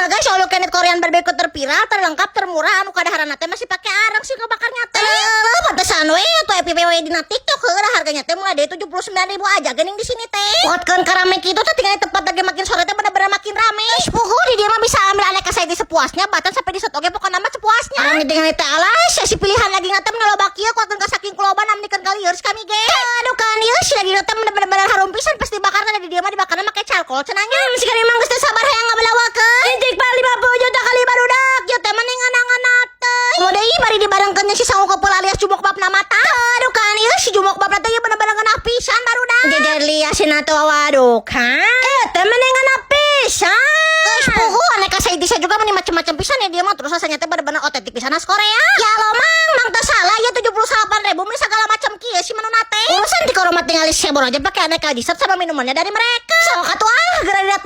guys, olo kenet Korean barbecue terviral, terlengkap, termurah, anu kadaharanna teh masih pakai arang sih ngebakarnya teh. Pantesan we tuh FPPW dina TikTok heula harganya teh mulai dari 79.000 aja geuning di sini teh. Potkeun karame kitu teh tinggal di tempat lagi makin sore teh bener-bener makin rame. Puhu di dia mah bisa ambil aneka side sepuasnya, bahkan sampai di set oge pokona mah sepuasnya. Arang tinggal teh alas, si pilihan lagi ngatem ngeloba kieu kuatkeun ka saking kuloban amnikeun kalieur kami ge. Aduh kan ieu si lagi ngatem bener-bener harum pisan pas dibakar teh di dia mah dibakarna make charcoal cenanya. Sikari mah geus teh sabar hayang ngabalawakeun. Intik pal 50 juta kali barudak, ieu teh mending nganang-nganang teh. Moda ieu bari dibarengkeun si sangu kepul alias jumok bapna mata. Aduh kan ieu si jumok bapna teh bener-bener ngeunah pisan barudak. Jejer liasina teh waduh kan. Teh mending ngeunah pisan. Geus puhu aneka side dish juga meni macem-macem pisan ya dia mah terus rasanya teh bener-bener otentik pisan khas Korea. Ya lo mang teh salah ya 78.000 meni segala macam kieu si menuna teh. Urusan di koromat tinggal sebor aja pakai aneka dessert sama minumannya dari mereka. Sok atuh geura datang